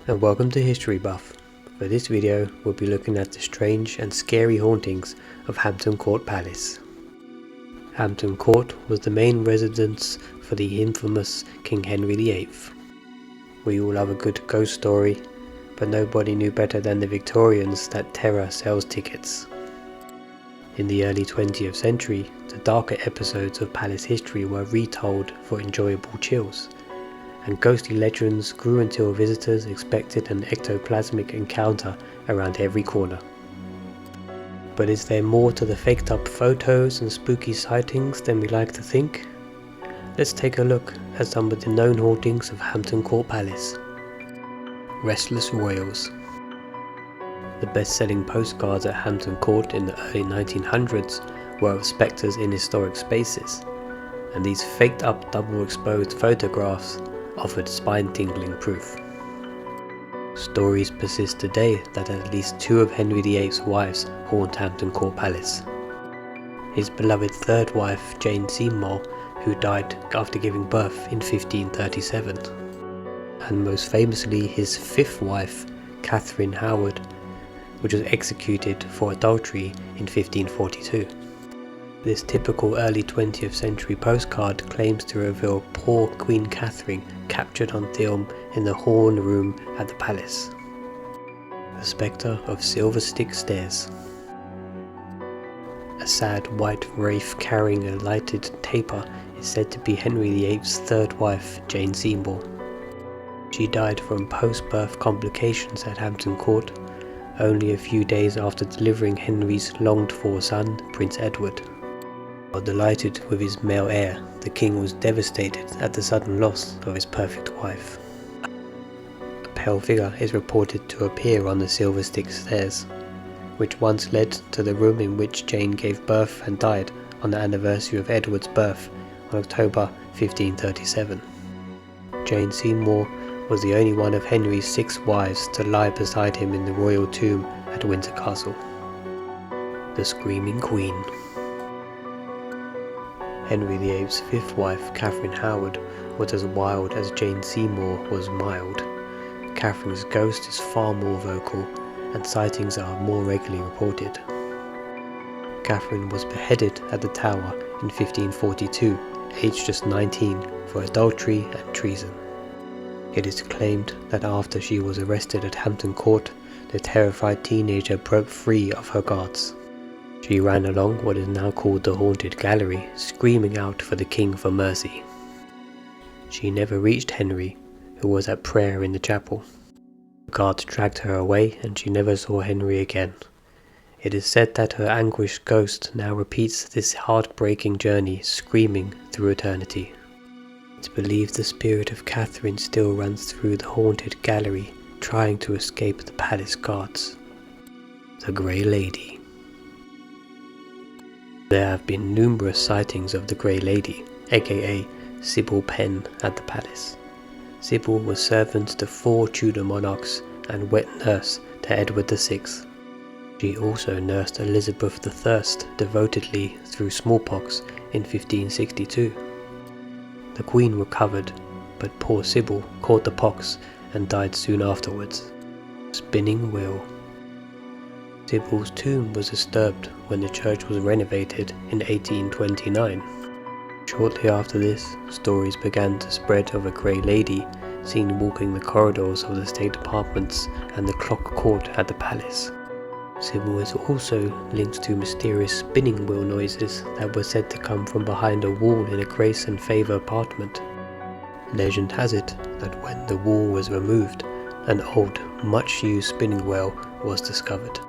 and welcome to History Buff. For this video we'll be looking at the strange and scary hauntings of Hampton Court Palace. Hampton Court was the main residence for the infamous King Henry VIII. We all love a good ghost story, but nobody knew better than the Victorians that terror sells tickets. In the early 20th century, the darker episodes of palace history were retold for enjoyable chills, and ghostly legends grew until visitors expected an ectoplasmic encounter around every corner. But is there more to the faked up photos and spooky sightings than we like to think? Let's take a look at some of the known hauntings of Hampton Court Palace. Restless Royals. The best-selling postcards at Hampton Court in the early 1900s were of spectres in historic spaces, and these faked up double-exposed photographs offered spine-tingling proof. Stories persist today that at least two of Henry VIII's wives haunt Hampton Court Palace. His beloved third wife, Jane Seymour, who died after giving birth in 1537, and most famously his fifth wife, Catherine Howard, which was executed for adultery in 1542. This typical early 20th century postcard claims to reveal poor Queen Catherine captured on film in the horn room at the palace. The Specter of Silver Stick Stairs. A sad white wraith carrying a lighted taper is said to be Henry VIII's third wife, Jane Seymour. She died from post-birth complications at Hampton Court, only a few days after delivering Henry's longed-for son, Prince Edward. While delighted with his male heir, the king was devastated at the sudden loss of his perfect wife. A pale figure is reported to appear on the Silver Stick Stairs, which once led to the room in which Jane gave birth and died on the anniversary of Edward's birth on October 1537. Jane Seymour was the only one of Henry's 6 wives to lie beside him in the royal tomb at Windsor Castle. The Screaming Queen. Henry VIII's fifth wife, Catherine Howard, was as wild as Jane Seymour was mild. Catherine's ghost is far more vocal, and sightings are more regularly reported. Catherine was beheaded at the Tower in 1542, aged just 19, for adultery and treason. It is claimed that after she was arrested at Hampton Court, the terrified teenager broke free of her guards. She ran along what is now called the Haunted Gallery, screaming out for the king for mercy. She never reached Henry, who was at prayer in the chapel. The guards dragged her away and she never saw Henry again. It is said that her anguished ghost now repeats this heartbreaking journey, screaming through eternity. It's believed the spirit of Catherine still runs through the Haunted Gallery, trying to escape the palace guards. The Grey Lady. There have been numerous sightings of the Grey Lady, aka Sybil Penn, at the palace. Sybil was servant to 4 Tudor monarchs and wet nurse to Edward VI. She also nursed Elizabeth I devotedly through smallpox in 1562. The Queen recovered, but poor Sybil caught the pox and died soon afterwards. Spinning Wheel. Sybil's tomb was disturbed when the church was renovated in 1829. Shortly after this, stories began to spread of a Grey Lady seen walking the corridors of the state apartments and the clock court at the palace. Sybil is also linked to mysterious spinning wheel noises that were said to come from behind a wall in a Grace and Favour apartment. Legend has it that when the wall was removed, an old, much-used spinning wheel was discovered.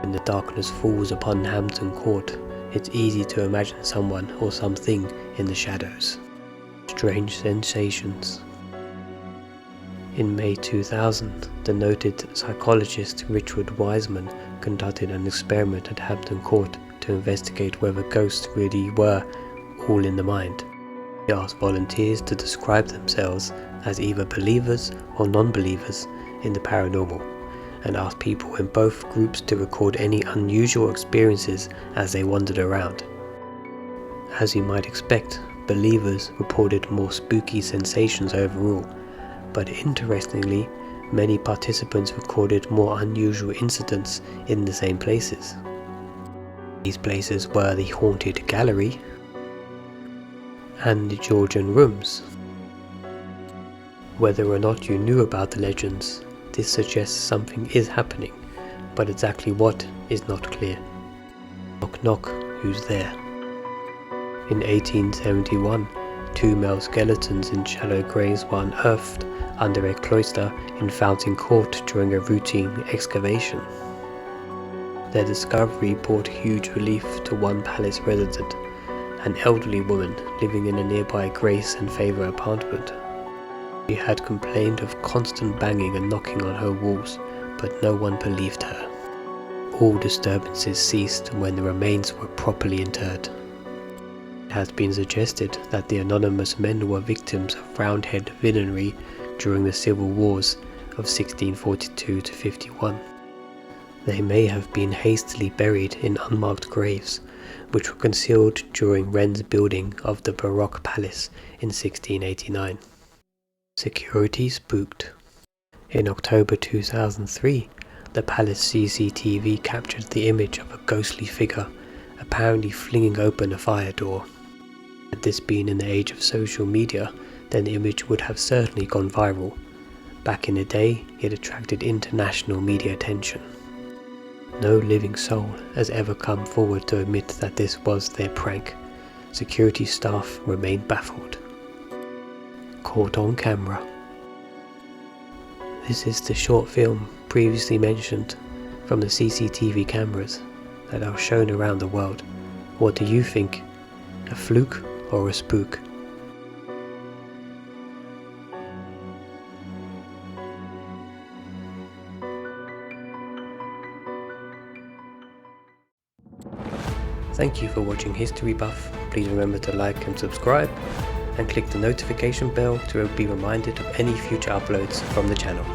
When the darkness falls upon Hampton Court, it's easy to imagine someone or something in the shadows. Strange sensations. In May 2000, the noted psychologist Richard Wiseman conducted an experiment at Hampton Court to investigate whether ghosts really were all in the mind. He asked volunteers to describe themselves as either believers or non-believers in the paranormal, and asked people in both groups to record any unusual experiences as they wandered around. As you might expect, believers reported more spooky sensations overall, but interestingly, many participants recorded more unusual incidents in the same places. These places were the Haunted Gallery and the Georgian Rooms. Whether or not you knew about the legends, this suggests something is happening, but exactly what is not clear. Knock knock, who's there? In 1871, 2 male skeletons in shallow graves were unearthed under a cloister in Hampton Court during a routine excavation. Their discovery brought huge relief to one palace resident, an elderly woman living in a nearby Grace and Favour apartment. She had complained of constant banging and knocking on her walls, but no one believed her. All disturbances ceased when the remains were properly interred. It has been suggested that the anonymous men were victims of Roundhead villainy during the civil wars of 1642 to 51. They may have been hastily buried in unmarked graves, which were concealed during Wren's building of the Baroque Palace in 1689. Security spooked. In October 2003, the palace CCTV captured the image of a ghostly figure apparently flinging open a fire door. Had this been in the age of social media, then the image would have certainly gone viral. Back in the day, it attracted international media attention. No living soul has ever come forward to admit that this was their prank. Security staff remain baffled. Caught on camera. This is the short film previously mentioned from the CCTV cameras that are shown around the world. What do you think? A fluke or a spook? Thank you for watching History Buff. Please remember to like and subscribe, and click the notification bell to be reminded of any future uploads from the channel.